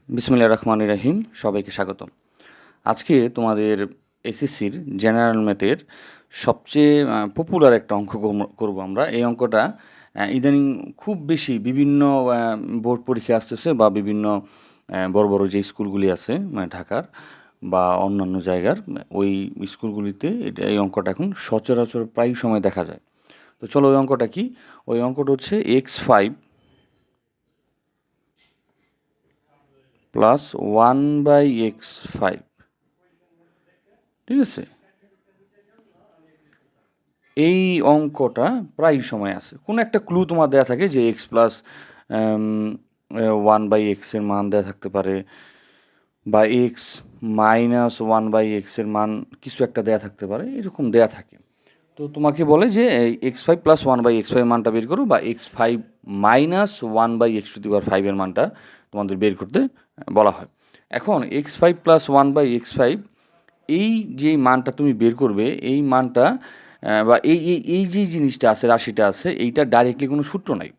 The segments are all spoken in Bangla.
বিসমিল্লাহির রহমানির রহিম। সবাইকে স্বাগতম। আজকে তোমাদের এসএসসির জেনারেল ম্যাথের সবচেয়ে পপুলার একটা অঙ্ক করব আমরা। এই অঙ্কটা ইদানিং খুব বেশি বিভিন্ন বোর্ড পরীক্ষা আসতেছে বা বিভিন্ন বড় বড় যে স্কুলগুলি আছে মানে ঢাকার বা অন্যান্য জায়গার ওই স্কুলগুলিতে এই অঙ্কটা এখন সচরাচর প্রায় সময় দেখা যায়। তো চলো ওই অঙ্কটা কি? ওই অঙ্কটা হচ্ছে x5 প্লাস 1/x5, ঠিক আছে? এই অঙ্কটা প্রায় সময় আছে, কোনো একটা ক্লু তোমার দেওয়া থাকে যে এক্স প্লাস 1/x-এর মান দেওয়া থাকতে পারে, বা এক্স মাইনাস 1/x-এর মান কিছু একটা দেওয়া থাকতে পারে, এরকম দেওয়া থাকে। তো তোমাকে বলে যে x5 প্লাস 1/x5 মানটা বের করো, বা x5 মাইনাস 1/x⁵ মানটা তোমাদের বের করতে বলা হয়। এখন x5 প্লাস 1/x5 এই যে মানটা তুমি বের করবে, এই মানটা বা এই যে জিনিসটা আছে, রাশিটা আছে, এইটা ডাইরেক্টলি কোনো সূত্র নাই।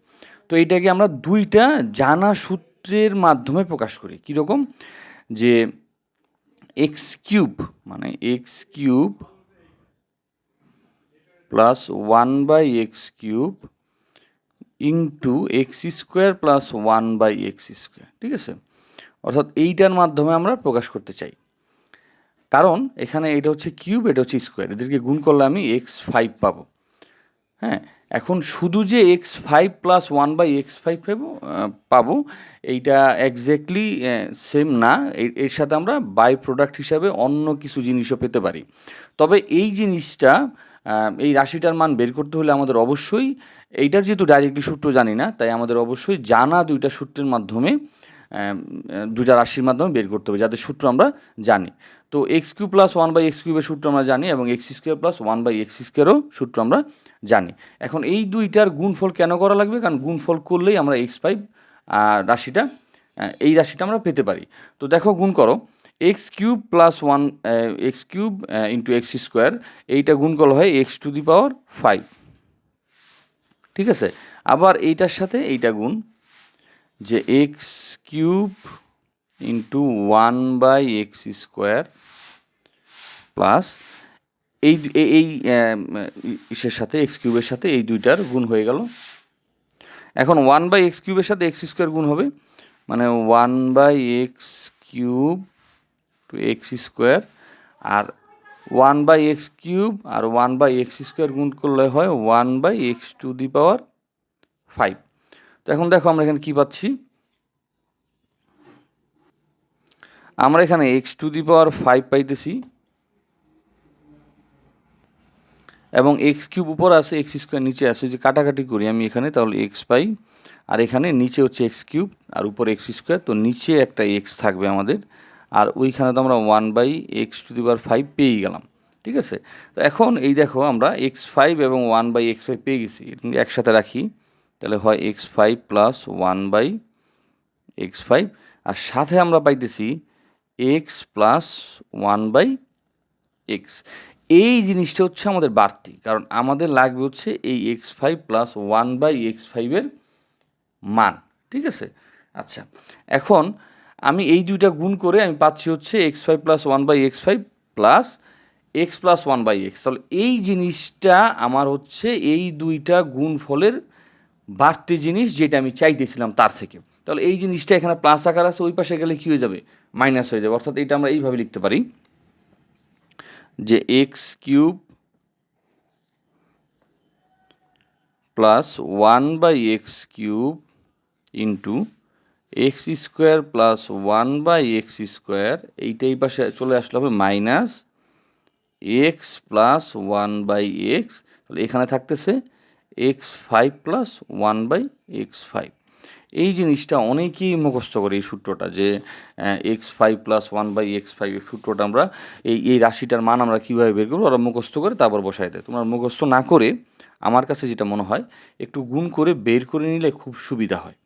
তো এইটাকে আমরা দুইটা জানা সূত্রের মাধ্যমে প্রকাশ করি। কীরকম? যে এক্স কিউব মানে x cube plus 1/x³ into x² plus 1/x², ঠিক আছে? অর্থাৎ এইটার মাধ্যমে আমরা প্রকাশ করতে চাই, কারণ এখানে এটা হচ্ছে কিউব, এটা হচ্ছে স্কোয়ার, এদেরকে গুণ করলে আমি x5 পাবো। হ্যাঁ, এখন শুধু যে x5 প্লাস 1/x5 পাবো, এইটা এক্স্যাক্টলি সেম না। এর সাথে আমরা বাই প্রোডাক্ট হিসাবে অন্য কিছু জিনিসও পেতে পারি। তবে এই জিনিসটা, এই রাশিটার মান বের করতে হলে আমাদের অবশ্যই, এইটার যেহেতু ডাইরেক্টলি সূত্র জানি না, তাই আমাদের অবশ্যই জানা দুইটা সূত্রের মাধ্যমে, দুইটা রাশির মাধ্যমে বের করতে হবে, যাদের সূত্র আমরা জানি। তো x³ প্লাস 1/x³ সূত্র আমরা জানি, এবং x² প্লাস 1/x²ও সূত্র আমরা জানি। এখন এই দুইটার গুণফল কেন করা লাগবে? কারণ গুণফল করলেই আমরা x5 রাশিটা, এই রাশিটা আমরা পেতে পারি। তো দেখো, গুণ করো x³ plus 1x³ into x², এইটা গুণ করলে হয় x⁵, ঠিক আছে? আবার এইটার সাথে এইটা গুণ, যে x³ ইন্টু 1/x² প্লাস এই এই ইসের সাথে x³ সাথে এই দুইটার গুণ হয়ে গেল। এখন 1/x³ সাথে x² গুণ হবে, মানে 1/x³ টু x², আর 1/x³ আর 1/x² গুণ করলে হয় 1/x⁵। তো এখন দেখো আমরা এখানে কী পাচ্ছি, আমরা এখানে x⁵ পাইতেছি, এবং x³ উপর আছে, x² নিচে আছে। যে কাটাকাটি করি আমি এখানে, তাহলে x পাই, আর এখানে নিচে হচ্ছে x³ আর উপর x², তো নিচে একটা x থাকবে আমাদের, আর ওইখানে তো আমরা 1/x⁵ পেয়ে গেলাম, ঠিক আছে? তো এখন এই দেখো, আমরা x5 এবং 1/x5 পেয়ে গেছি, একসাথে রাখি, তাহলে হয় x5 প্লাস 1/x5, আর সাথে আমরা পাইতেছি x প্লাস 1/x। এই জিনিসটা হচ্ছে আমাদের বাড়তি, কারণ আমাদের লাগবে হচ্ছে এই x5 প্লাস 1/x5-এর মান, ঠিক আছে? আচ্ছা, এখন আমি এই দুইটা গুণ করে আমি পাচ্ছি হচ্ছে x5 plus 1/x5 plus x plus 1/x। তাহলে এই জিনিসটা আমার হচ্ছে এই দুইটা গুণফলের বাড়তি জিনিস, যেটা আমি চাইতেছিলাম তার থেকে। তাহলে এই জিনিসটা এখানে প্লাস আকার আছে, ওই পাশে গেলে কী হয়ে যাবে? মাইনাস হয়ে যাবে। অর্থাৎ এটা আমরা এইভাবে লিখতে পারি যে x³ plus 1/x³ into x² plus 1/x², এইটাই পাশে চলে আসলে হবে মাইনাস x প্লাস 1/x। তাহলে এখানে থাকতেছে x5 প্লাস 1/x5। এই জিনিসটা অনেকেই মুখস্থ করে, এই সূত্রটা, যে x5 প্লাস 1/x5 এর সূত্রটা আমরা এই রাশিটার মান আমরা কীভাবে বের করবো, ওরা মুখস্থ করে তারপর বসায় দেয়। তোমরা মুখস্থ না করে, আমার কাছে যেটা মনে হয়, একটু গুণ করে বের করে নিলে খুব সুবিধা হয়।